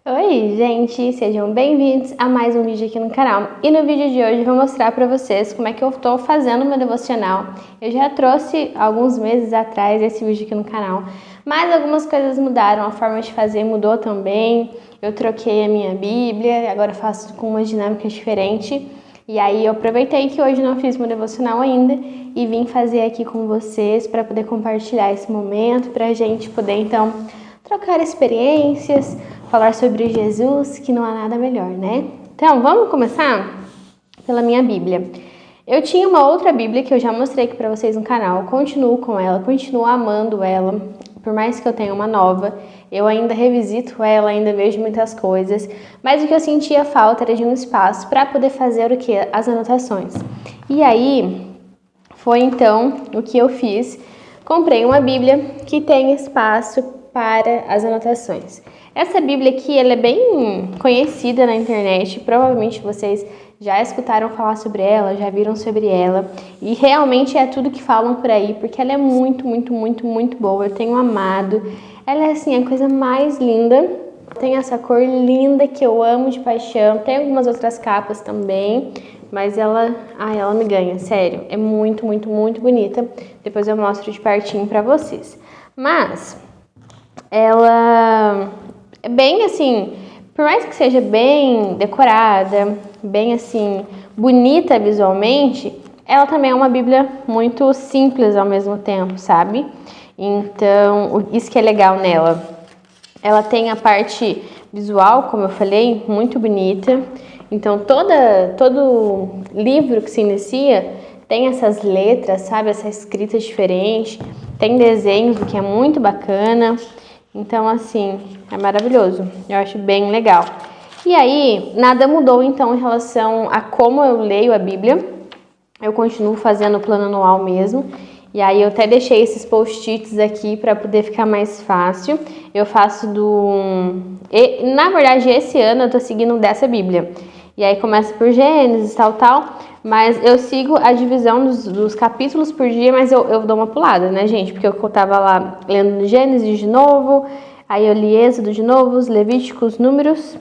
Oi, gente! Sejam bem-vindos a mais um vídeo aqui no canal. E no vídeo de hoje eu vou mostrar pra vocês como é que eu tô fazendo meu devocional. Eu já trouxe alguns meses atrás esse vídeo aqui no canal, mas algumas coisas mudaram, a forma de fazer mudou também. Eu troquei a minha Bíblia, agora faço com uma dinâmica diferente. E aí eu aproveitei que hoje não fiz meu devocional ainda e vim fazer aqui com vocês para poder compartilhar esse momento, pra gente poder então trocar experiências, falar sobre Jesus, que não há nada melhor, né? Então, vamos começar pela minha Bíblia. Eu tinha uma outra Bíblia que eu já mostrei aqui pra vocês no canal, continuo com ela, continuo amando ela, por mais que eu tenha uma nova, eu ainda revisito ela, ainda vejo muitas coisas, mas o que eu sentia falta era de um espaço para poder fazer o que? As anotações. E aí, foi então o que eu fiz, comprei uma Bíblia que tem espaço para as anotações. Essa Bíblia aqui, ela é bem conhecida na internet, provavelmente vocês já escutaram falar sobre ela, já viram sobre ela, e realmente é tudo que falam por aí, porque ela é muito boa, eu tenho amado. Ela é assim, a coisa mais linda, tem essa cor linda que eu amo de paixão, tem algumas outras capas também, mas ela me ganha, sério, é muito bonita. Depois eu mostro de pertinho pra vocês. Mas ela é bem assim, por mais que seja bem decorada, bem assim, bonita visualmente, ela também é uma Bíblia muito simples ao mesmo tempo, sabe? Então, isso que é legal nela. Ela tem a parte visual, como eu falei, muito bonita. Então, todo livro que se inicia tem essas letras, sabe? Essa escrita diferente. Tem desenhos, o que é muito bacana. Então, assim, é maravilhoso. Eu acho bem legal. E aí, nada mudou, então, em relação a como eu leio a Bíblia. Eu continuo fazendo o plano anual mesmo. E aí, eu até deixei esses post-its aqui para poder ficar mais fácil. Eu faço na verdade, esse ano eu tô seguindo dessa Bíblia. E aí, começa por Gênesis, tal. Mas eu sigo a divisão dos capítulos por dia, mas eu dou uma pulada, né, gente? Porque eu tava lá lendo Gênesis de novo, aí eu li Êxodo de novo, os Levíticos, Números.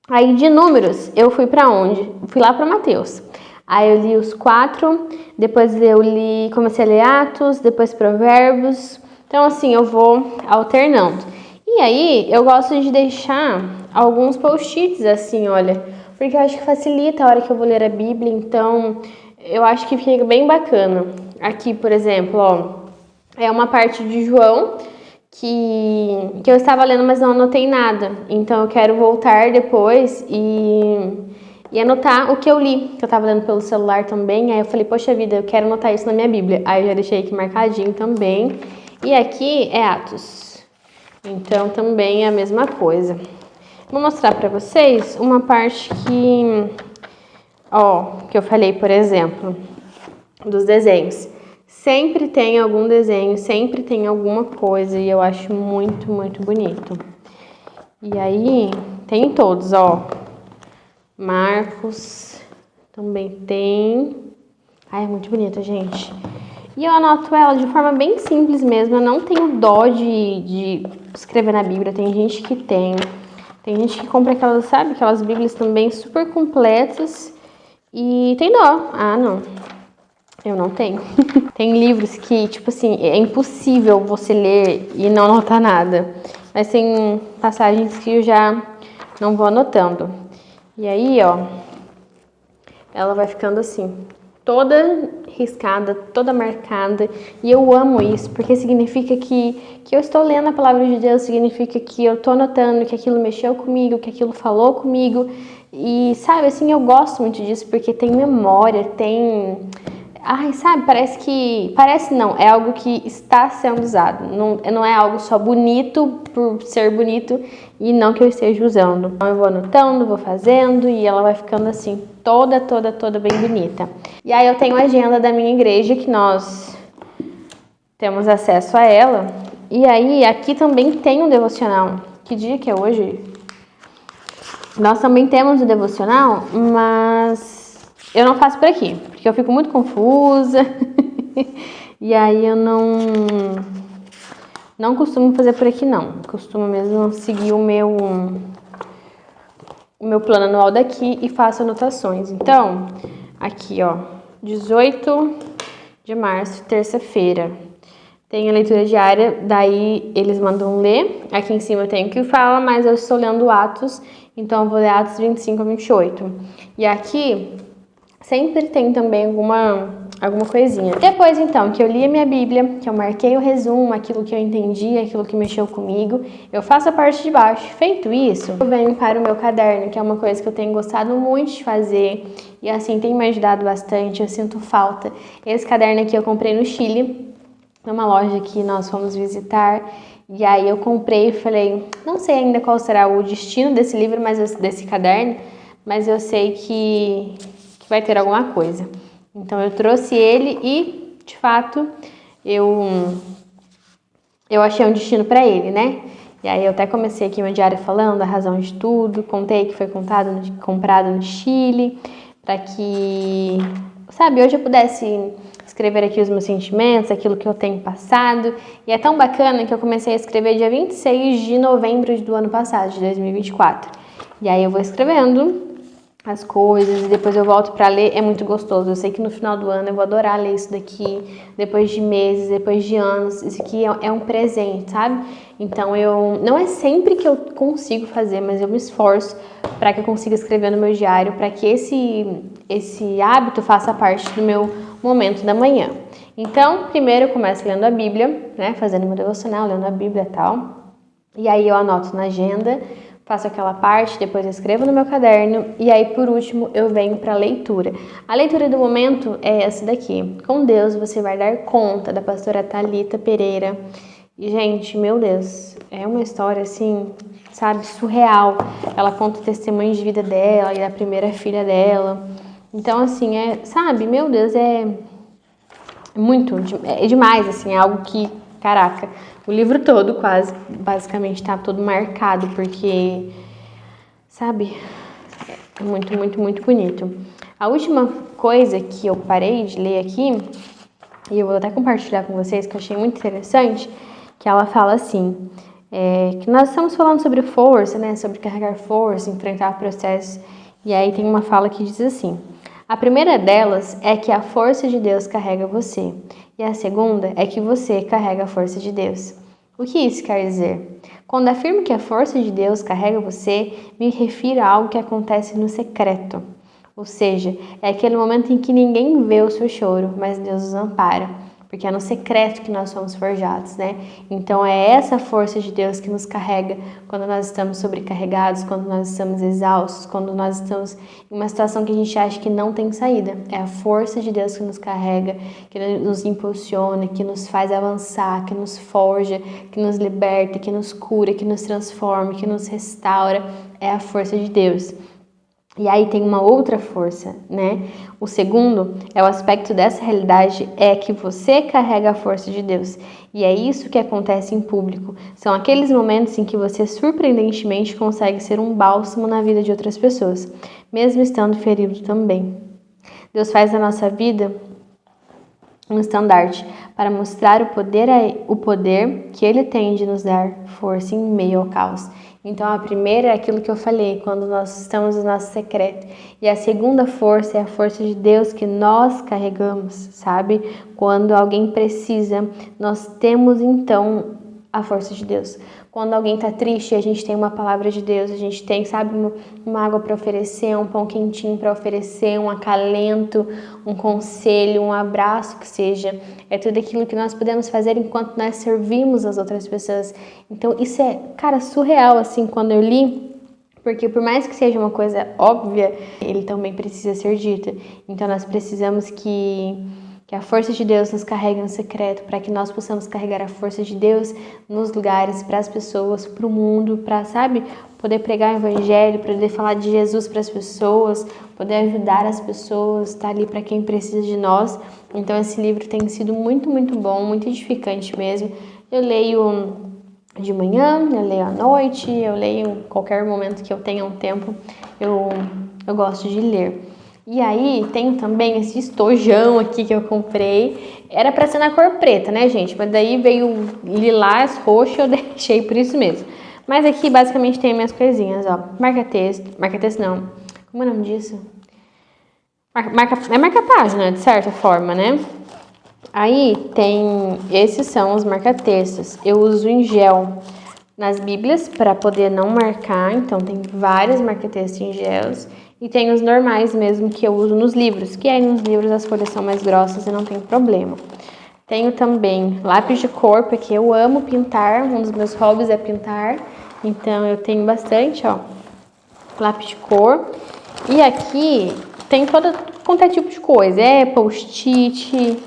Aí de Números eu fui pra onde? Fui lá pra Mateus. Aí eu li os 4, depois comecei a ler Atos, depois Provérbios. Então assim, eu vou alternando. E aí eu gosto de deixar alguns post-its assim, olha, porque eu acho que facilita a hora que eu vou ler a Bíblia, então eu acho que fica bem bacana. Aqui, por exemplo, ó, é uma parte de João que eu estava lendo, mas não anotei nada. Então eu quero voltar depois e anotar o que eu li, que eu estava lendo pelo celular também. Aí eu falei, poxa vida, eu quero anotar isso na minha Bíblia. Aí eu já deixei aqui marcadinho também. E aqui é Atos. Então também é a mesma coisa. Vou mostrar pra vocês uma parte que eu falei, por exemplo, dos desenhos. Sempre tem algum desenho, sempre tem alguma coisa e eu acho muito bonito. E aí, tem todos, ó. Marcos também tem. Ai, é muito bonita, gente. E eu anoto ela de forma bem simples mesmo, eu não tenho dó de escrever na Bíblia, tem gente que tem. Tem gente que compra aquelas, sabe, aquelas Bíblias também super completas e tem dó. Ah, não. Eu não tenho. Tem livros que, tipo assim, é impossível você ler e não anotar nada. Mas tem passagens que eu já não vou anotando. E aí, ó, ela vai ficando assim, toda riscada, toda marcada. E eu amo isso, porque significa que eu estou lendo a palavra de Deus, significa que eu estou anotando que aquilo mexeu comigo, que aquilo falou comigo. E, sabe, assim, eu gosto muito disso, porque tem memória, tem... Ai, sabe, parece não, é algo que está sendo usado, não é algo só bonito por ser bonito e não que eu esteja usando. Então eu vou anotando, vou fazendo e ela vai ficando assim, toda bem bonita. E aí eu tenho a agenda da minha igreja que nós temos acesso a ela. E aí aqui também tem um devocional. Que dia que é hoje? Nós também temos o devocional, mas eu não faço por aqui, porque eu fico muito confusa. E aí eu não costumo fazer por aqui, não. Costumo mesmo seguir o meu meu plano anual daqui e faço anotações. Então, aqui, ó, 18 de março, terça-feira. Tem a leitura diária, daí eles mandam ler. Aqui em cima tem o que fala, mas eu estou lendo Atos, então eu vou ler Atos 25 a 28. E aqui sempre tem também alguma coisinha. Depois, então, que eu li a minha Bíblia, que eu marquei o resumo, aquilo que eu entendi, aquilo que mexeu comigo, eu faço a parte de baixo. Feito isso, eu venho para o meu caderno, que é uma coisa que eu tenho gostado muito de fazer e, assim, tem me ajudado bastante, eu sinto falta. Esse caderno aqui eu comprei no Chile, numa loja que nós fomos visitar, e aí eu comprei e falei, não sei ainda qual será o destino desse livro, desse caderno, mas eu sei que vai ter alguma coisa. Então eu trouxe ele e, de fato, eu achei um destino para ele, né? E aí eu até comecei aqui meu diário falando a razão de tudo, contei que foi comprado no Chile, para que, sabe, hoje eu pudesse escrever aqui os meus sentimentos, aquilo que eu tenho passado. E é tão bacana que eu comecei a escrever dia 26 de novembro do ano passado, de 2024. E aí eu vou escrevendo as coisas e depois eu volto para ler, é muito gostoso. Eu sei que no final do ano eu vou adorar ler isso daqui, depois de meses, depois de anos. Isso aqui é um presente, sabe? Então não é sempre que eu consigo fazer, mas eu me esforço para que eu consiga escrever no meu diário, para que esse hábito faça parte do meu momento da manhã. Então, primeiro eu começo lendo a Bíblia, né? Fazendo meu devocional, lendo a Bíblia e tal. E aí eu anoto na agenda, faço aquela parte, depois eu escrevo no meu caderno e aí por último eu venho para a leitura. A leitura do momento é essa daqui. Com Deus você vai dar conta, da pastora Thalita Pereira. E gente, meu Deus, é uma história assim, sabe, surreal. Ela conta o testemunho de vida dela e da primeira filha dela. Então assim, sabe, meu Deus, é demais, assim, é algo que, caraca, o livro todo quase, basicamente, tá todo marcado, porque, sabe, é muito, muito, muito bonito. A última coisa que eu parei de ler aqui, e eu vou até compartilhar com vocês, que eu achei muito interessante, que ela fala assim, que nós estamos falando sobre força, né, sobre carregar força, enfrentar processos, e aí tem uma fala que diz assim, a primeira delas é que a força de Deus carrega você, e a segunda é que você carrega a força de Deus. O que isso quer dizer? Quando afirmo que a força de Deus carrega você, me refiro a algo que acontece no secreto. Ou seja, é aquele momento em que ninguém vê o seu choro, mas Deus os ampara. Porque é no secreto que nós somos forjados, né? Então é essa força de Deus que nos carrega quando nós estamos sobrecarregados, quando nós estamos exaustos, quando nós estamos em uma situação que a gente acha que não tem saída. É a força de Deus que nos carrega, que nos impulsiona, que nos faz avançar, que nos forja, que nos liberta, que nos cura, que nos transforma, que nos restaura. É a força de Deus. E aí tem uma outra força, né? O segundo é o aspecto dessa realidade é que você carrega a força de Deus. E é isso que acontece em público. São aqueles momentos em que você surpreendentemente consegue ser um bálsamo na vida de outras pessoas, mesmo estando ferido também. Deus faz da nossa vida um estandarte para mostrar o poder que Ele tem de nos dar força em meio ao caos. Então, a primeira é aquilo que eu falei, quando nós estamos no nosso secreto. E a segunda força é a força de Deus que nós carregamos, sabe? Quando alguém precisa, nós temos então a força de Deus. Quando alguém está triste, a gente tem uma palavra de Deus, a gente tem, sabe, uma água para oferecer, um pão quentinho para oferecer, um acalento, um conselho, um abraço que seja. É tudo aquilo que nós podemos fazer enquanto nós servimos as outras pessoas. Então isso é, cara, surreal, assim, quando eu li, porque por mais que seja uma coisa óbvia, ele também precisa ser dito. Então nós precisamos que a força de Deus nos carregue no secreto, para que nós possamos carregar a força de Deus nos lugares, para as pessoas, para o mundo, para, sabe, poder pregar o evangelho, poder falar de Jesus para as pessoas, poder ajudar as pessoas, estar ali para quem precisa de nós. Então esse livro tem sido muito, muito bom, muito edificante mesmo. Eu leio de manhã, eu leio à noite, eu leio em qualquer momento que eu tenha um tempo, eu gosto de ler. E aí, tenho também esse estojão aqui que eu comprei. Era pra ser na cor preta, né, gente? Mas daí veio lilás, roxo, eu deixei por isso mesmo. Mas aqui basicamente tem minhas coisinhas, ó. Marca-texto não. Como é o nome disso? Marca-página, de certa forma, né? Aí esses são os marca-textos. Eu uso em gel nas bíblias para poder não marcar, então tem vários marca-textos em gelos. E tem os normais mesmo que eu uso nos livros, que aí nos livros as folhas são mais grossas e não tem problema. Tenho também lápis de cor, porque eu amo pintar, um dos meus hobbies é pintar. Então eu tenho bastante, ó, lápis de cor. E aqui tem quanto é tipo de coisa, post-it,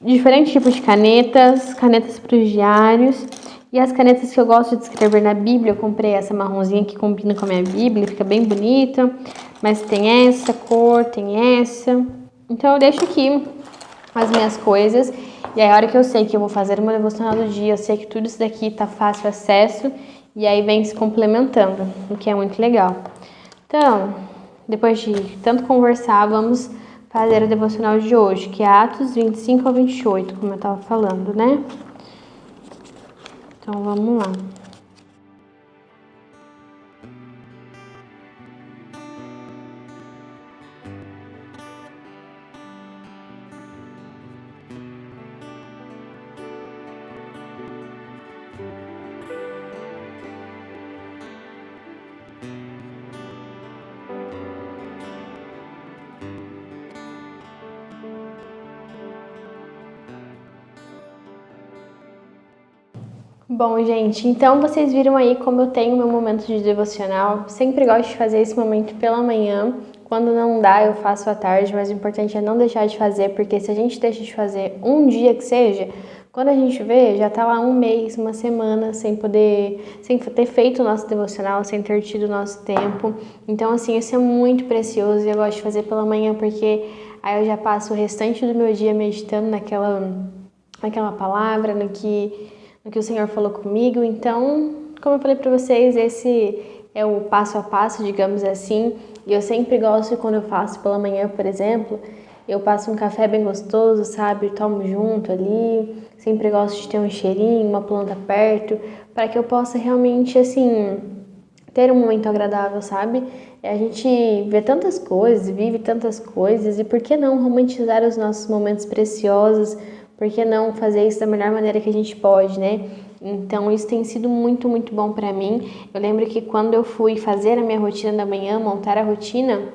diferentes tipos de canetas para os diários. E as canetas que eu gosto de escrever na Bíblia, eu comprei essa marronzinha que combina com a minha Bíblia, fica bem bonita. Mas tem essa cor, tem essa. Então eu deixo aqui as minhas coisas. E aí a hora que eu sei que eu vou fazer uma devocional do dia, eu sei que tudo isso daqui tá fácil acesso. E aí vem se complementando, o que é muito legal. Então, depois de tanto conversar, vamos fazer a devocional de hoje, que é Atos 25 ao 28, como eu tava falando, né? Então, vamos lá. Bom, gente, então vocês viram aí como eu tenho meu momento de devocional. Sempre gosto de fazer esse momento pela manhã. Quando não dá, eu faço à tarde, mas o importante é não deixar de fazer, porque se a gente deixa de fazer um dia que seja, quando a gente vê, já tá lá um mês, uma semana, sem ter feito o nosso devocional, sem ter tido o nosso tempo. Então, assim, isso é muito precioso e eu gosto de fazer pela manhã, porque aí eu já passo o restante do meu dia meditando naquela palavra, no que o Senhor falou comigo. Então, como eu falei para vocês, esse é o passo a passo, digamos assim. E eu sempre gosto, quando eu faço pela manhã, por exemplo, eu passo um café bem gostoso, sabe? Tomo junto ali. Sempre gosto de ter um cheirinho, uma planta perto, para que eu possa realmente, assim, ter um momento agradável, sabe? A gente vê tantas coisas, vive tantas coisas, e por que não romantizar os nossos momentos preciosos? Por que não fazer isso da melhor maneira que a gente pode, né? Então, isso tem sido muito, muito bom pra mim. Eu lembro que quando eu fui fazer a minha rotina da manhã, montar a rotina,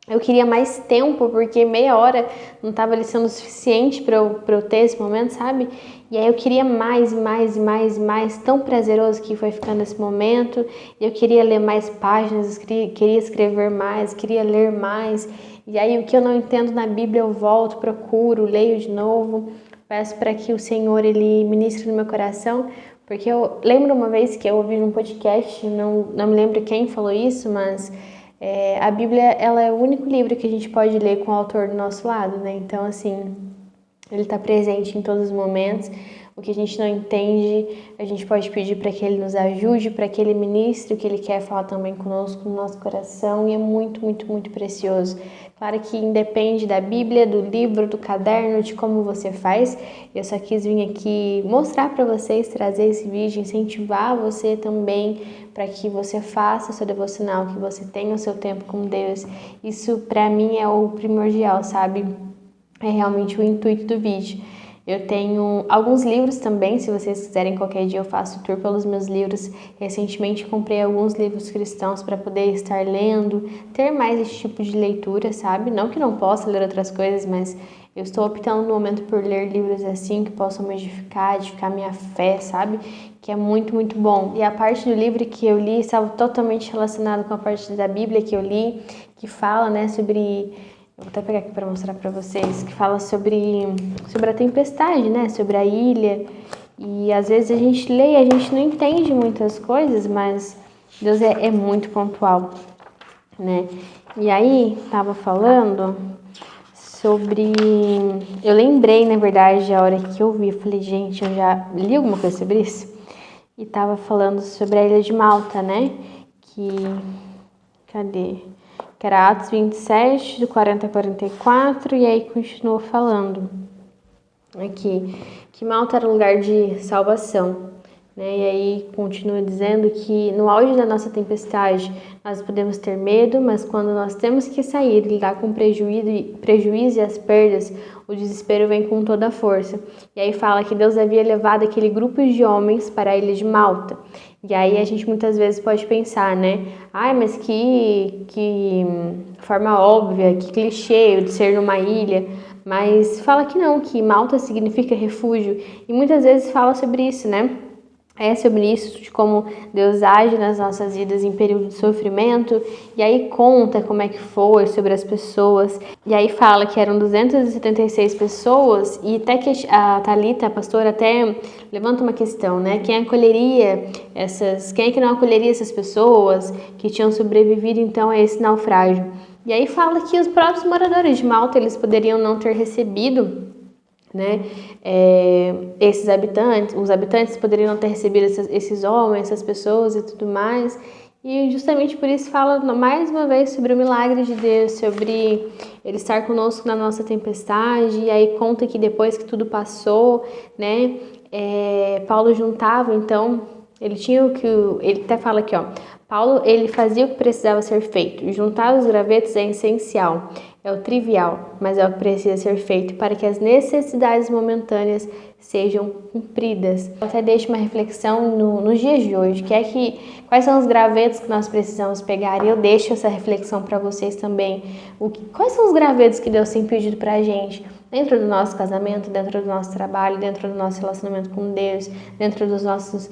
eu queria mais tempo, porque meia hora não estava ali sendo suficiente para eu ter esse momento, sabe? E aí eu queria mais, mais, mais, mais, tão prazeroso que foi ficando esse momento. Eu queria ler mais páginas, queria escrever mais, queria ler mais. E aí o que eu não entendo na Bíblia eu volto, procuro, leio de novo. Peço para que o Senhor, Ele ministre no meu coração, porque eu lembro uma vez que eu ouvi num podcast, não me lembro quem falou isso, mas a Bíblia, ela é o único livro que a gente pode ler com o autor do nosso lado, né? Então, assim, ele está presente em todos os momentos. O que a gente não entende, a gente pode pedir para que Ele nos ajude, para que Ele ministre o que Ele quer falar também conosco, no nosso coração, e é muito, muito, muito precioso. Claro que independe da Bíblia, do livro, do caderno, de como você faz. Eu só quis vir aqui mostrar para vocês, trazer esse vídeo, incentivar você também para que você faça o seu devocional, que você tenha o seu tempo com Deus. Isso para mim é o primordial, sabe? É realmente o intuito do vídeo. Eu tenho alguns livros também, se vocês quiserem, qualquer dia eu faço tour pelos meus livros. Recentemente comprei alguns livros cristãos para poder estar lendo, ter mais esse tipo de leitura, sabe? Não que não possa ler outras coisas, mas eu estou optando no momento por ler livros assim que possam me edificar minha fé, sabe? Que é muito, muito bom. E a parte do livro que eu li estava totalmente relacionada com a parte da Bíblia que eu li, que fala, né, sobre... Eu vou até pegar aqui para mostrar para vocês, que fala sobre a tempestade, né? Sobre a ilha. E às vezes a gente lê e a gente não entende muitas coisas, mas Deus é muito pontual, né? E aí, tava falando sobre... Eu lembrei, na verdade, a hora que eu vi, eu falei, gente, eu já li alguma coisa sobre isso? E tava falando sobre a ilha de Malta, né? Cadê? Que era Atos 27, do 40 a 44, e aí continuou falando aqui, que Malta era um lugar de salvação. né? E aí continua dizendo que no auge da nossa tempestade nós podemos ter medo, mas quando nós temos que sair e lidar com o prejuízo e as perdas, o desespero vem com toda a força. E aí fala que Deus havia levado aquele grupo de homens para a ilha de Malta. E aí a gente muitas vezes pode pensar, né? Ai, mas que forma óbvia, que clichê de ser numa ilha. Mas fala que não, que Malta significa refúgio. E muitas vezes fala sobre isso, né? É sobre isso, de como Deus age nas nossas vidas em período de sofrimento, e aí conta como é que foi sobre as pessoas, e aí fala que eram 276 pessoas, e até que a Thalita, a pastora, até levanta uma questão, né? Quem é que não acolheria essas pessoas que tinham sobrevivido então a esse naufrágio? E aí fala que os próprios moradores de Malta, eles poderiam não ter recebido, né? Os habitantes poderiam não ter recebido esses homens, essas pessoas e tudo mais. E justamente por isso fala mais uma vez sobre o milagre de Deus, sobre Ele estar conosco na nossa tempestade. E aí conta que depois que tudo passou, né? Paulo juntava, então, ele até fala aqui, ó. Paulo, ele fazia o que precisava ser feito. Juntar os gravetos é essencial, é o trivial, mas é o que precisa ser feito para que as necessidades momentâneas sejam cumpridas. Eu até deixo uma reflexão nos dias de hoje, quais são os gravetos que nós precisamos pegar, e eu deixo essa reflexão para vocês também. Quais são os gravetos que Deus tem pedido para a gente? Dentro do nosso casamento, dentro do nosso trabalho, dentro do nosso relacionamento com Deus, dentro dos nossos,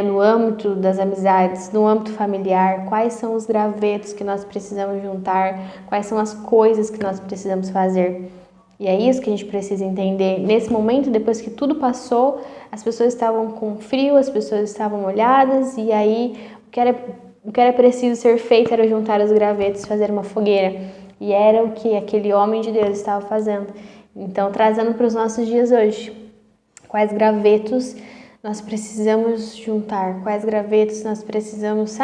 no âmbito das amizades, no âmbito familiar, quais são os gravetos que nós precisamos juntar, quais são as coisas que nós precisamos fazer. E é isso que a gente precisa entender. Nesse momento, depois que tudo passou, as pessoas estavam com frio, as pessoas estavam molhadas, e aí o que era preciso ser feito era juntar os gravetos, fazer uma fogueira. E era o que aquele homem de Deus estava fazendo. Então, trazendo para os nossos dias hoje, quais gravetos nós precisamos juntar, quais gravetos nós precisamos,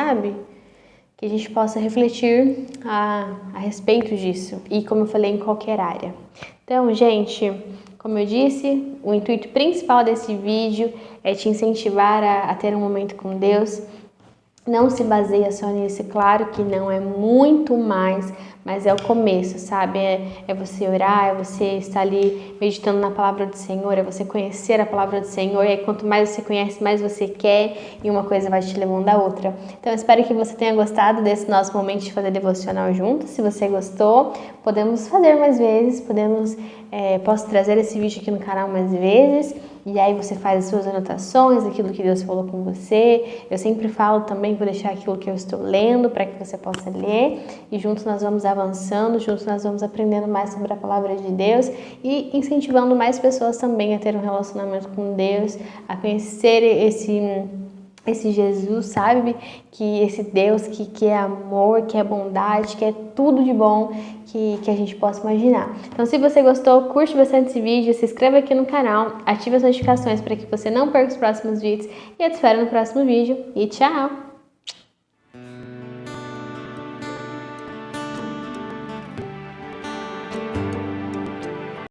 que a gente possa refletir a respeito disso, e como eu falei, em qualquer área. Então, gente, como eu disse, o intuito principal desse vídeo é te incentivar a ter um momento com Deus. Não se baseia só nisso, claro que não, é muito mais, mas é o começo, sabe? É você orar, é você estar ali meditando na palavra do Senhor, é você conhecer a palavra do Senhor, e aí quanto mais você conhece, mais você quer, e uma coisa vai te levando à outra. Então, eu espero que você tenha gostado desse nosso momento de fazer devocional juntos. Se você gostou, podemos fazer mais vezes, posso trazer esse vídeo aqui no canal mais vezes, e aí você faz as suas anotações, aquilo que Deus falou com você. Eu sempre falo também, vou deixar aquilo que eu estou lendo para que você possa ler, e juntos nós vamos avançando, juntos nós vamos aprendendo mais sobre a palavra de Deus e incentivando mais pessoas também a ter um relacionamento com Deus, a conhecer esse Jesus, sabe? Que esse Deus que é amor, que é bondade, que é tudo de bom que a gente possa imaginar. Então, se você gostou, curte bastante esse vídeo, se inscreva aqui no canal, ative as notificações para que você não perca os próximos vídeos, e eu te espero no próximo vídeo, e tchau!